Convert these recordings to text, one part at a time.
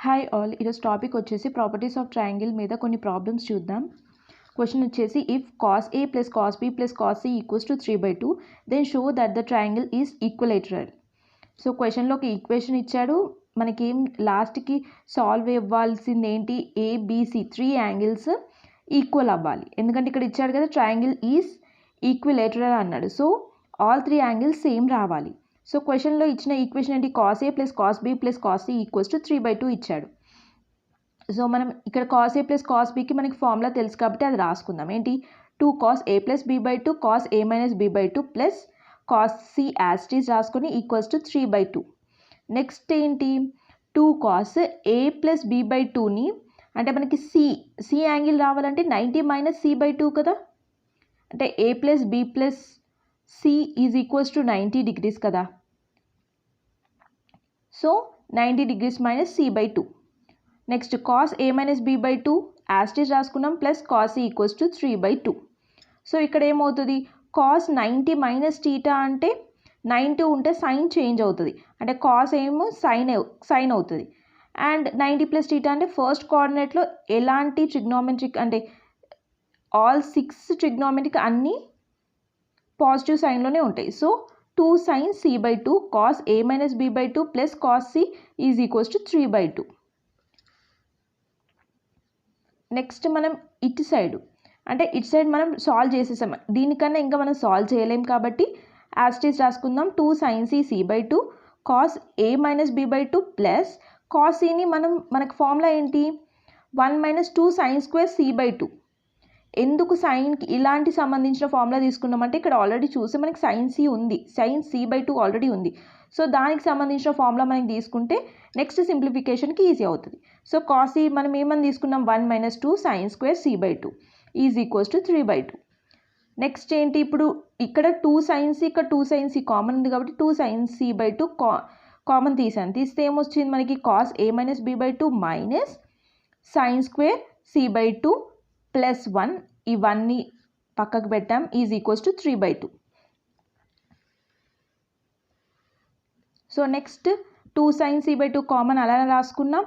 Hi all, ఈరోజు topic వచ్చేసి properties of triangle మీద కొన్ని ప్రాబ్లమ్స్ చూద్దాం. క్వశ్చన్ వచ్చేసి if cos A plus cos B plus cos C equals to 3/2 then show that the triangle is equilateral. So క్వశ్చన్లోకి equation ఇచ్చాడు, మనకేం లాస్ట్కి సాల్వ్ అవ్వాల్సింది ఏంటి, ఏబిసి 3 యాంగిల్స్ ఈక్వల్ అవ్వాలి. ఎందుకంటే ఇక్కడ ఇచ్చాడు కదా ట్రయాంగిల్ ఈజ్ ఈక్విలేటరల్ అన్నాడు. సో ఆల్ 3 యాంగిల్స్ సేమ్ రావాలి. సో క్వశ్చన్లో ఇచ్చిన ఈక్వేషన్ ఏంటి, cos A plus cos B plus cos C equals to 3/2 ఇచ్చాడు. సో మనం ఇక్కడ కాస్ ఏ ప్లస్ కాస్ బికి మనకి ఫార్ములా తెలుసు కాబట్టి అది రాసుకుందాం. ఏంటి, 2 cos a plus b/2 cos a minus b/2 plus cos c as it is రాసుకొని ఈక్వల్స్ టు 3/2. నెక్స్ట్ ఏంటి, 2 cos a ప్లస్ b/2ని అంటే మనకి సి యాంగిల్ రావాలంటే 90 మైనస్ c/2 కదా, అంటే a plus b plus c is equals to 90 degrees కదా. So 90 degrees minus c/2. Next cos a minus b/2 యాస్టీస్ రాసుకున్నాం plus cos c equals to 3/2. So ఇక్కడ ఏమవుతుంది, cos 90 minus theta అంటే 90 ఉంటే sign change అవుతుంది, అంటే కాస్ ఏమో సైన్ అవుతుంది. అండ్ 90 ప్లస్ టీటా అంటే ఫస్ట్ కోఆర్డినేట్లో ఎలాంటి ట్రిగ్నోమెట్రిక్ అంటే ఆల్ 6 ట్రిగ్నోమెట్రిక్ అన్నీ పాజిటివ్ సైన్లోనే ఉంటాయి. So 2 sin c/2 cos a minus b/2 plus cos c is equals to 3/2. Next మనం ఇటు సైడ్ మనం సాల్వ్ చేసేసాం, దీనికన్నా ఇంకా మనం సాల్వ్ చేయలేం కాబట్టి యాస్టీస్ రాసుకుందాం. 2 sin c/2 cos a minus b/2 plus cos cని మనకు ఫార్ములా ఏంటి, 1 minus 2 sin square c/2. ఎందుకు సైన్కి ఇలాంటి సంబంధించిన ఫార్ములా తీసుకున్నామంటే ఇక్కడ ఆల్రెడీ చూసి మనకి sin c/2 ఆల్రెడీ ఉంది. సో దానికి సంబంధించిన ఫార్ములా మనకి తీసుకుంటే నెక్స్ట్ సింప్లిఫికేషన్కి ఈజీ అవుతుంది. సో cos c మనం ఏమని తీసుకున్నాం, 1 minus 2 sin square c/2 is equals to 3/2. Next ఏంటి, ఇప్పుడు ఇక్కడ 2 sin c ఇక్కడ 2 sin c కామన్ ఉంది కాబట్టి 2 sin c/2 కామన్ తీస్తే ఏమొచ్చింది మనకి, cos a minus b/2 minus sin square c/2 plus 1 ఇవన్నీ పక్కకు పెట్టాం is equals to 3/2. So next 2 sin c/2 common అలానే రాసుకున్నాం.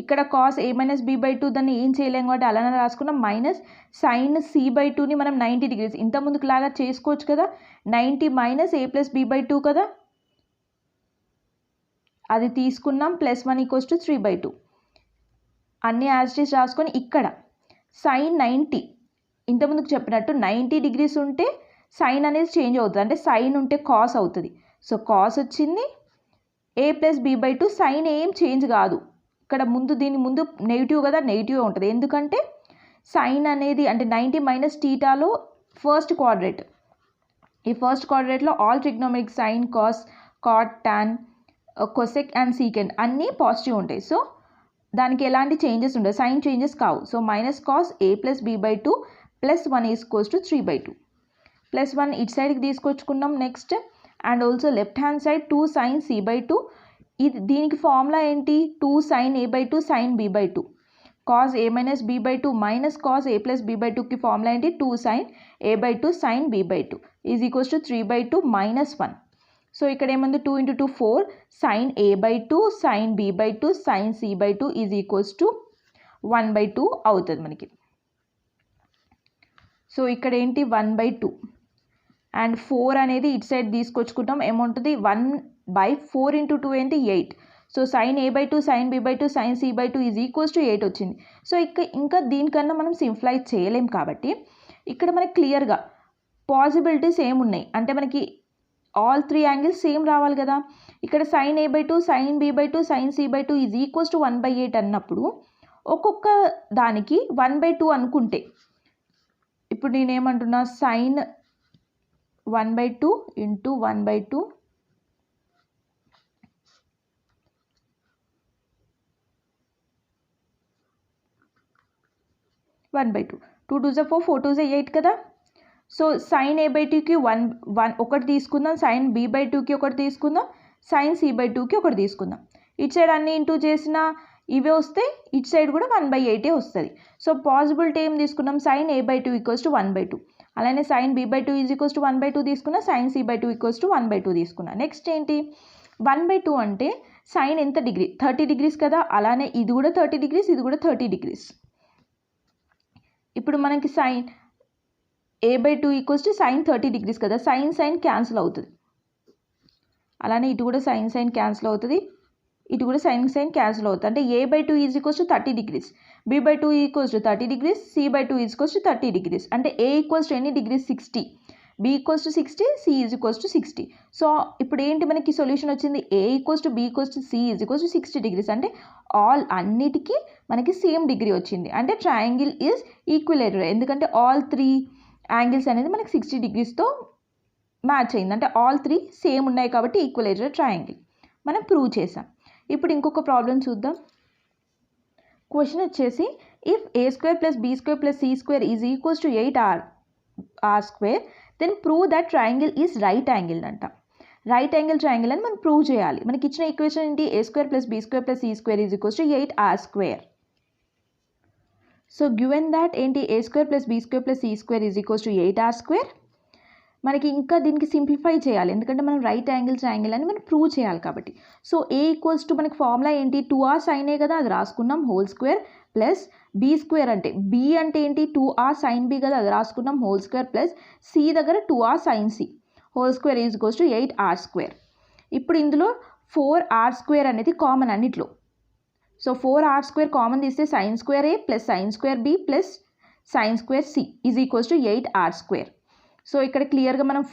ఇక్కడ cos a minus b/2 దాన్ని ఏం చేయలేం కాబట్టి అలానే రాసుకున్నాం. మైనస్ sin c/2ని మనం 90 degrees ఇంత ముందుకు లాగా చేసుకోవచ్చు కదా, 90 మైనస్ a ప్లస్ b/2 కదా, అది తీసుకున్నాం ప్లస్ 1 ఈక్వల్స్ టు 3/2. అన్ని యాస్టీస్ రాసుకొని ఇక్కడ sin 90 ఇంతకుముందుకు చెప్పినట్టు 90 degrees ఉంటే సైన్ అనేది చేంజ్ అవుతుంది, అంటే సైన్ ఉంటే కాస్ అవుతుంది. సో కాస్ వచ్చింది, a ప్లస్ b/2 సైన్ ఏం చేంజ్ కాదు. ఇక్కడ దీని ముందు నెగిటివ్ కదా, నెగిటివ్ ఉంటుంది. ఎందుకంటే సైన్ అనేది అంటే 90 మైనస్ టీటాలో ఫస్ట్ క్వాడ్రేట్, ఈ ఫస్ట్ క్వాడ్రేట్లో all trigonometric sine cos cot tan cosec and secant అన్నీ పాజిటివ్ ఉంటాయి. సో దానికి ఎలాంటి చేంజెస్ ఉండవు, సైన్ చేంజెస్ కావు. So minus cos a plus b/2 plus 1 is equals to 3/2. Plus 1 ఇటు సైడ్కి తీసుకొచ్చుకున్నాం. Next and also left hand side 2 sin c/2, దీనికి ఫార్ములా ఏంటి, 2 sin a/2 sin b/2 cos a minus b/2 minus cos a plus b/2కి formula ఏంటి, 2 sin a/2 sin b/2 is equals to 3/2 minus 1. So ఇక్కడ ఏముంది, 2 × 2 4 sin a/2 sin b/2 sin c/2 is equals to 1/2 అవుతుంది మనకి. So ఇక్కడ ఏంటి 1/2 and 4 అనేది ఇటు సైడ్ తీసుకొచ్చుకుంటాం, ఏముంటుంది 1/4 × 2 ఏంటి 8. So sin a/2 sin b/2 sin c/2 is equals to 8 వచ్చింది. సో ఇంకా దీనికన్నా మనం సింప్లై చేయలేం కాబట్టి ఇక్కడ మనకి క్లియర్గా పాసిబిలిటీస్ ఏమున్నాయి అంటే మనకి ఆల్ 3 యాంగిల్స్ సేమ్ రావాలి కదా. ఇక్కడ sin a/2 sin b/2 sin c/2 is equals to 1/8 అన్నప్పుడు ఒక్కొక్క దానికి 1/2 అనుకుంటే, ఇప్పుడు నేనేమంటున్నా sin 1/2 ఇంటూ 1/2 1/2 2 2 4 4 2 8 కదా. సో sin a/2కి 1 ఒకటి తీసుకుందాం, sin b/2కి ఒకటి తీసుకుందాం, sin c/2కి ఒకటి తీసుకుందాం. ఇటు సైడ్ అన్ని ఇంటూ చేసిన ఇవే వస్తాయి, ఇటు సైడ్ కూడా 1/8 వస్తుంది. సో పాసిబిలిటీ ఏం తీసుకున్నాం, sin a/2 ఈక్వల్స్ టు 1/2, అలానే sin b/2 is equals to 1/2 తీసుకున్నా, sin c/2 ఈక్వల్స్ టు 1/2 తీసుకున్నా. నెక్స్ట్ ఏంటి 1/2 అంటే సైన్ ఎంత డిగ్రీ 30 డిగ్రీస్ కదా, అలానే ఇది కూడా 30 డిగ్రీస్, ఇది కూడా 30 డిగ్రీస్. ఇప్పుడు మనకి sine a/2 equals to sine 30 degrees కదా, సైన్ క్యాన్సిల్ అవుతుంది. అలానే ఇటు కూడా సైన్ క్యాన్సిల్ అవుతుంది, ఇటు కూడా సైన్ క్యాన్సిల్ అవుతుంది. అంటే a/2 is equals to 30 degrees, b/2 equals to 30 degrees, c/2 equals to 30 degrees. అంటే a ఈక్వల్స్ టు ఎన్ని degrees 60, b equals to 60, c is equals to 60. So ఇప్పుడు ఏంటి మనకి సొల్యూషన్ వచ్చింది, a equals to b equals to c is equals to 60 degrees. అంటే అన్నిటికీ మనకి same degree వచ్చింది. అంటే ట్రయాంగిల్ ఈజ్ ఈక్విలేటరల్, ఎందుకంటే ఆల్ 3 యాంగిల్స్ అనేది మనకి 60 డిగ్రీస్తో మ్యాచ్ అయింది. అంటే ఆల్ 3 సేమ్ ఉన్నాయి కాబట్టి ఈక్విలేటరల్ ట్రయాంగిల్ మనం ప్రూవ్ చేసాం. ఇప్పుడు ఇంకొక ప్రాబ్లం చూద్దాం. క్వశ్చన్ వచ్చేసి if a² + b² + c² is equals to 8r² then prove that triangle is right angle అంట. రైట్ యాంగిల్ ట్రయాంగిల్ అని మనం ప్రూవ్ చేయాలి. మనకి ఇచ్చిన ఈక్వేషన్ ఏంటి, a² + b² + c² is equals to 8r². So given that ఏంటి a² + b² + c² is equals to 8r². మనకి ఇంకా దీనికి సింప్లిఫై చేయాలి, ఎందుకంటే మనం రైట్ యాంగిల్ ట్రయాంగిల్ అని మనం ప్రూవ్ చేయాలి కాబట్టి. సో a ఈక్వల్స్ టు మనకి ఫార్ములా ఏంటి, 2r sin a కదా, అది రాసుకున్నాం, హోల్ స్క్వేర్ ప్లస్ b² అంటే b అంటే ఏంటి 2r sin b కదా, అది రాసుకున్నాం, హోల్ స్క్వేర్ ప్లస్ c దగ్గర 2r sin c whole square is equals to 8r². ఇప్పుడు ఇందులో 4r² అనేది కామన్ అన్నిట్లో. సో 4r² కామన్ తీస్తే sin² a plus sin² b plus sin² c is equals to 8r². So ఇక్కడ క్లియర్గా మనం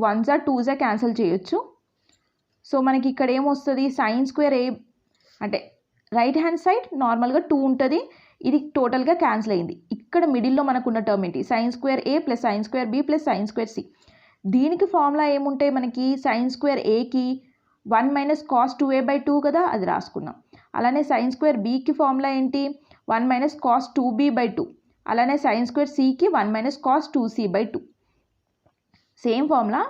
1s 2s cancel చేయొచ్చు. సో మనకి ఇక్కడ ఏమొస్తుంది, sin² a అంటే రైట్ హ్యాండ్ సైడ్ నార్మల్గా 2 ఉంటుంది, ఇది టోటల్గా క్యాన్సిల్ అయింది. ఇక్కడ మిడిల్లో మనకు ఉన్న టర్మ్ ఏంటి, sin² a plus sin² b plus sin² c. దీనికి ఫార్ములా ఏముంటాయి మనకి, sin² aకి 1 - cos 2a/2 కదా, అది రాసుకున్నాం. అలానే sin² bకి ఫార్ములా ఏంటి 1 - cos 2b/2. అలానే sin² cకి 1 - cos 2c/2. Same formula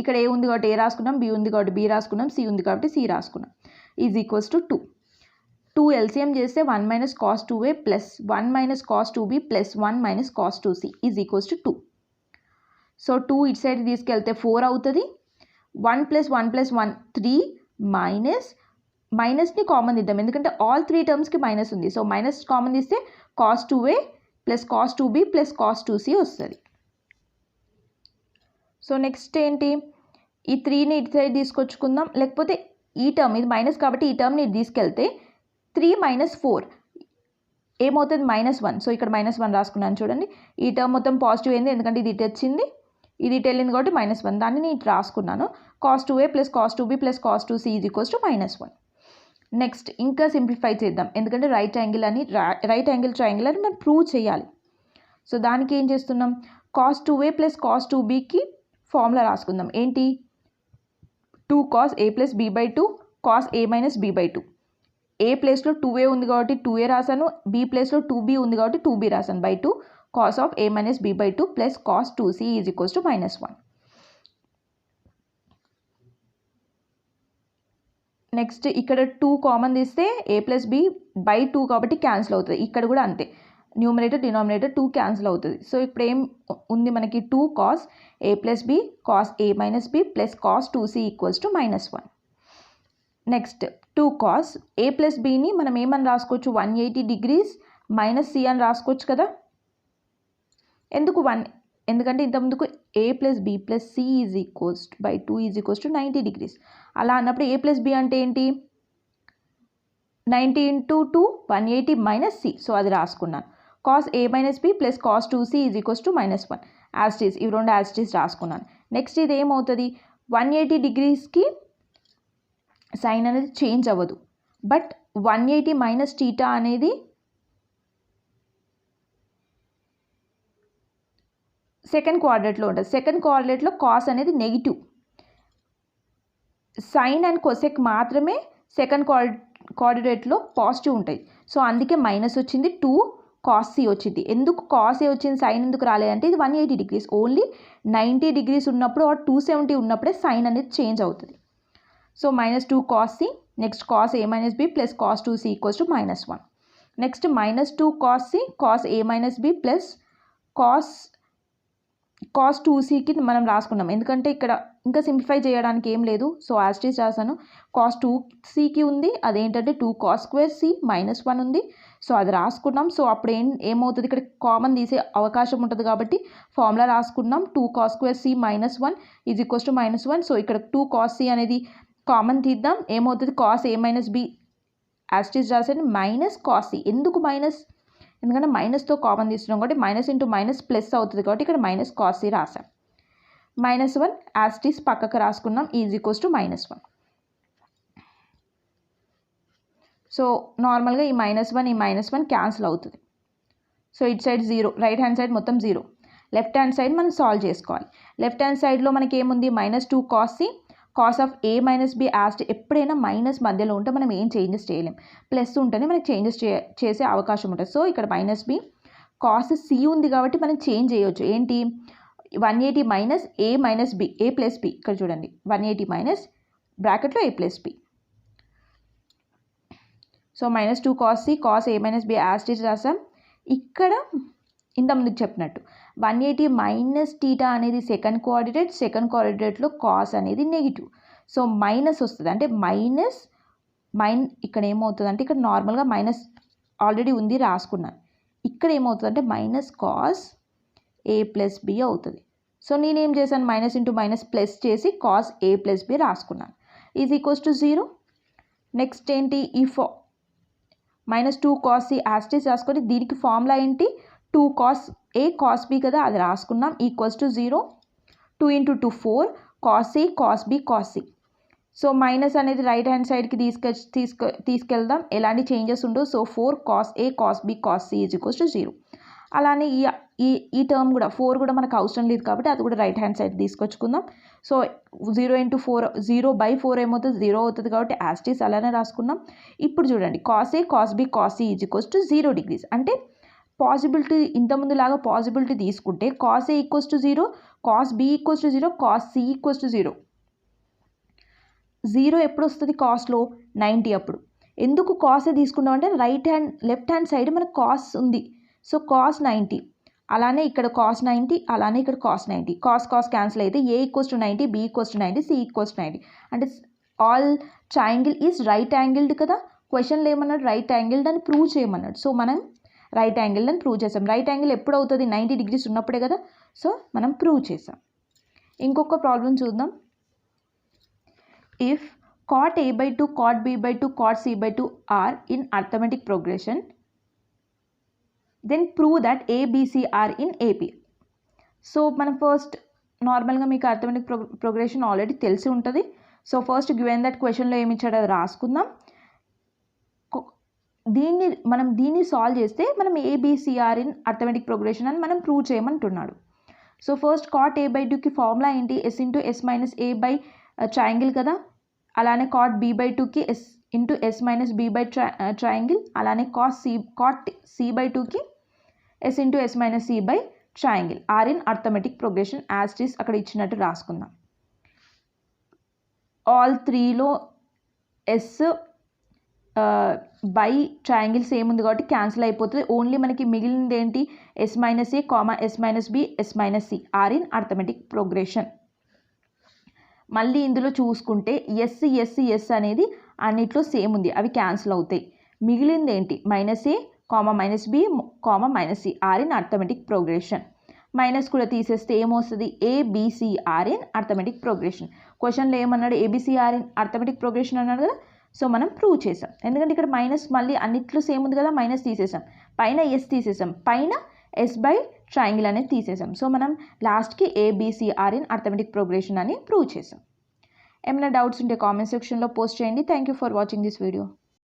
ఇక్కడ ఏ ఉంది కాబట్టి ఏ రాసుకున్నాం, బి ఉంది కాబట్టి బి రాసుకున్నాం, సి ఉంది కాబట్టి సి రాసుకున్నాం, ఈజ్ ఈక్వల్స్ టు 2 ఎల్సిఎం చేస్తే 1 - cos 2a plus 1 - cos 2b plus 1 - cos 2c is equals to 2. So 2 ఇటు సైడ్ తీసుకెళ్తే 4 అవుతుంది, 1 + 1 + 1 3 మైనస్ని కామన్ ఇద్దాం, ఎందుకంటే ఆల్ 3 టర్మ్స్కి మైనస్ ఉంది. సో మైనస్ కామన్ తీస్తే cos 2a plus cos 2b plus cos 2c వస్తుంది. So next ఏంటి, ఈ 3ని ఇటు సైడ్ తీసుకొచ్చుకుందాం, లేకపోతే ఈ టర్మ్ ఇది మైనస్ కాబట్టి ఈ టర్మ్ని ఇటు తీసుకెళ్తే 3 - 4 ఏమవుతుంది -1. సో ఇక్కడ -1 రాసుకున్నాను చూడండి, ఈ టర్మ్ మొత్తం పాజిటివ్ అయింది ఎందుకంటే ఇది ఇటు వచ్చింది, ఇది ఇటు వెళ్ళింది కాబట్టి -1, దాన్ని నేను ఇటు రాసుకున్నాను, cos 2a plus cos 2b plus cos 2c is equals to -1. Next ఇంకా సింప్లిఫై చేద్దాం, ఎందుకంటే రైట్ యాంగిల్ ట్రయాంగిల్ అని మనం ప్రూవ్ చేయాలి. సో దానికి ఏం చేస్తున్నాం, cos 2a ప్లస్ cos 2bకి ఫార్ములా రాసుకుందాం, ఏంటి 2 cos a plus b/2 cos a - b/2. ఏ ప్లేస్లో 2a ఉంది కాబట్టి 2a రాశాను, b ప్లేస్లో 2b ఉంది కాబట్టి 2b రాశాను, /2 cos of a - b/2 plus cos 2c is equals to -1. Next ఇక్కడ 2 కామన్ తీస్తే a ప్లస్ b/2 కాబట్టి క్యాన్సిల్ అవుతుంది, ఇక్కడ కూడా అంతే, న్యూమరేటర్ డినామినేటర్ 2 క్యాన్సిల్ అవుతుంది. సో ఇప్పుడు ఏం ఉంది మనకి 2 cos a plus b cos a - b plus cos 2c equals to -1. Next 2 cos a plus bని మనం ఏమని రాసుకోవచ్చు, 180 డిగ్రీస్ మైనస్ c అని రాసుకోవచ్చు కదా. ఎందుకు 1, ఎందుకంటే ఇంతకుముందుకు a plus b plus c is equals /2 is equals to 90 degrees. అలా అన్నప్పుడు a ప్లస్ b అంటే ఏంటి 90 × 2 180 మైనస్ c. సో అది రాసుకున్నాను, cos a - b plus cos 2c is equals to -1. యాస్టీస్ ఇవి రెండు యాస్టీస్ రాసుకున్నాను. నెక్స్ట్ ఇది ఏమవుతుంది, 180 డిగ్రీస్కి సైన్ అనేది చేంజ్ అవ్వదు, బట్ 180 మైనస్ టీటా అనేది సెకండ్ కోఆర్డినేట్లో ఉంటుంది. సెకండ్ కోఆర్డినేట్లో కాస్ అనేది నెగిటివ్, సైన్ అండ్ కొసెక్ మాత్రమే సెకండ్ కోఆర్డినేట్లో పాజిటివ్ ఉంటాయి. సో అందుకే మైనస్ వచ్చింది, 2 cos c వచ్చింది. ఎందుకు cos a వచ్చింది, సైన్ ఎందుకు రాలేదంటే ఇది 180 డిగ్రీస్, ఓన్లీ 90 డిగ్రీస్ ఉన్నప్పుడు ఆర్ 270 ఉన్నప్పుడే సైన్ అనేది చేంజ్ అవుతుంది. So -2 cos c, next cos a - b plus cos 2c equals to -1. Next -2 cos c cos a - b plus cos 2cకి మనం రాసుకున్నాం, ఎందుకంటే ఇక్కడ ఇంకా సింప్లిఫై చేయడానికి ఏం లేదు. సో యాజ్ ఇట్ ఈస్ రాసాను. కాస్ 2cకి ఉంది, అదేంటంటే 2 cos square c -1 ఉంది. సో అది రాసుకున్నాం. సో అప్పుడు ఏమవుతుంది, ఇక్కడ కామన్ తీసే అవకాశం ఉంటుంది కాబట్టి ఫార్ములా రాసుకున్నాం. 2 cos square c -1 is equals to -1. So ఇక్కడ 2 cos c అనేది కామన్ తీద్దాం. ఏమవుతుంది, cos a - b as it is రాసేది మైనస్ cos c. ఎందుకు మైనస్, ఎందుకంటే మైనస్తో కామన్ తీస్తున్నాం కాబట్టి మైనస్ ఇంటూ మైనస్ ప్లస్ అవుతుంది కాబట్టి ఇక్కడ -cos c రాసాం. -1 యాజ్ ఇట్ ఈస్ పక్కకు రాసుకున్నాం, ఈజ్ ఈక్వల్స్ టు -1. సో నార్మల్గా ఈ -1 క్యాన్సిల్ అవుతుంది. So it side 0, right hand side మొత్తం 0. లెఫ్ట్ హ్యాండ్ సైడ్ మనం సాల్వ్ చేసుకోవాలి. లెఫ్ట్ హ్యాండ్ సైడ్లో మనకి ఏముంది, -2 cos c, cos of a - b as ఎప్పుడైనా మైనస్ మధ్యలో ఉంటే మనం ఏం చేంజెస్ చేయలేం, ప్లస్ ఉంటేనే మనకి చేంజెస్ చేసే అవకాశం ఉంటుంది. సో ఇక్కడ -b cos c ఉంది కాబట్టి మనం చేంజ్ చేయొచ్చు. ఏంటి, 180 minus a - b, a plus b. ఇక్కడ చూడండి 180 మైనస్ బ్రాకెట్లో a plus b. So -2 cos c, cos a - b as it is రాసాం. ఇక్కడ ఇంతకుముందుకు చెప్పినట్టు 180 మైనస్ θ అనేది సెకండ్ కోఆర్డినేట్లో కాస్ అనేది నెగిటివ్. సో మైనస్ వస్తుంది, అంటే ఇక్కడ ఏమవుతుంది అంటే ఇక్కడ నార్మల్గా మైనస్ ఆల్రెడీ ఉంది రాసుకున్నాను. ఇక్కడ ఏమవుతుంది అంటే -cos a ప్లస్ b అవుతుంది. సో నేనేం చేశాను, మైనస్ ఇంటూ మైనస్ ప్లస్ చేసి cos a ప్లస్ b రాసుకున్నాను, ఈజ్ ఈక్వల్స్ టు 0. నెక్స్ట్ ఏంటి, ఈ -2 cos c as it is రాసుకొని దీనికి ఫార్ములా ఏంటి, 2 cos a cos b కదా, అది రాసుకున్నాం, equals to 0. 2 × 2 4 cos a cos b cos c. So minus అనేది రైట్ హ్యాండ్ సైడ్కి తీసుకెళ్దాం, ఎలాంటి చేంజెస్ ఉండవు. So 4 cos a cos b cos c is equals to 0. అలానే ఈ టర్మ్ కూడా 4 కూడా మనకు అవసరం లేదు కాబట్టి అది కూడా రైట్ హ్యాండ్ సైడ్ తీసుకొచ్చుకుందాం. సో 0 × 4 0/4 ఏమవుతుంది, 0 అవుతుంది కాబట్టి యాజ్ ఇట్ ఈస్ అలానే రాసుకున్నాం. ఇప్పుడు చూడండి, cos a cos b cos c is equals to 0 degrees. అంటే పాసిబిలిటీ ఇంతకుముందులాగా పాసిబిలిటీ తీసుకుంటే cos a equals to 0, cos b equals to 0, cos c equals to 0. 0 ఎప్పుడు వస్తుంది కాస్లో, 90 అప్పుడు. ఎందుకు cos a తీసుకున్నాం అంటే లెఫ్ట్ హ్యాండ్ సైడ్ మనకు cos ఉంది. సో cos 90, అలానే ఇక్కడ cos 90, అలానే ఇక్కడ cos 90. cos క్యాన్సిల్ అయితే a equals to 90, b equals to 90, c equals to 90. అంటే all triangle is right angled కదా. క్వశ్చన్లో ఏమన్నాడు, రైట్ యాంగిల్డ్ అని ప్రూవ్ చేయమన్నాడు. సో మనం రైట్ యాంగిల్ అని ప్రూవ్ చేసాం. రైట్ యాంగిల్ ఎప్పుడు అవుతుంది, 90 degrees ఉన్నప్పుడే కదా. సో మనం ప్రూవ్ చేసాం. ఇంకొక ప్రాబ్లం చూద్దాం. If cot a/2, cot b/2, cot c/2 are in arithmetic progression, then prove that a, b, c are in AP. So మనం ఫస్ట్ నార్మల్గా మీకు అర్థమెటిక్ ప్రోగ్రెషన్ ఆల్రెడీ తెలిసి ఉంటుంది. సో ఫస్ట్ గివెన్ దట్ క్వశ్చన్లో ఏమి ఇచ్చాడో అది రాసుకుందాం. దీన్ని సాల్వ్ చేస్తే మనం ABCR ఇన్ అర్థమెటిక్ ప్రోగ్రెషన్ అని మనం ప్రూవ్ చేయమంటున్నాడు. సో ఫస్ట్ cot a/2కి ఫార్ములా ఏంటి, s × s - a by triangle కదా. అలానే cot b/2కి s × s - b by triangle. అలానే cot c/2కి s × s - c by triangle. Or in arithmetic progression as it is అక్కడ ఇచ్చినట్టు రాసుకుందాం. ఆల్ 3లో s బై ట్రయాంగిల్ సేమ్ ఉంది కాబట్టి క్యాన్సిల్ అయిపోతుంది. ఓన్లీ మనకి మిగిలినది ఏంటి, s - a, s - b, s - c are in arithmetic progression. మళ్ళీ ఇందులో చూసుకుంటే s అనేది అన్నిట్లో సేమ్ ఉంది, అవి క్యాన్సిల్ అవుతాయి. మిగిలింది ఏంటి, -a, -b, -c are in arithmetic progression. Minus కూడా తీసేస్తే ఏమొస్తుంది, ABCR ఇన్ అర్థమెటిక్ ప్రోగ్రెషన్. క్వశ్చన్లో ఏమన్నాడు, ABCR ఇన్ అర్థమెటిక్ ప్రోగ్రెషన్ అన్నాడు కదా. సో మనం ప్రూవ్ చేసాం, ఎందుకంటే ఇక్కడ మైనస్ మళ్ళీ అన్నిట్లో సేమ్ ఉంది కదా, మైనస్ తీసేసాం, పైన s తీసేసాం, పైన s బై ట్రయాంగిల్ అనేది తీసేసాం. సో మనం లాస్ట్కి ABCR ఇన్ అర్థమెటిక్ ప్రోగ్రెషన్ అని ప్రూవ్ చేసాం. ఏమైనా డౌట్స్ ఉంటే కామెంట్ సెక్షన్లో పోస్ట్ చేయండి. Thank you for watching this video.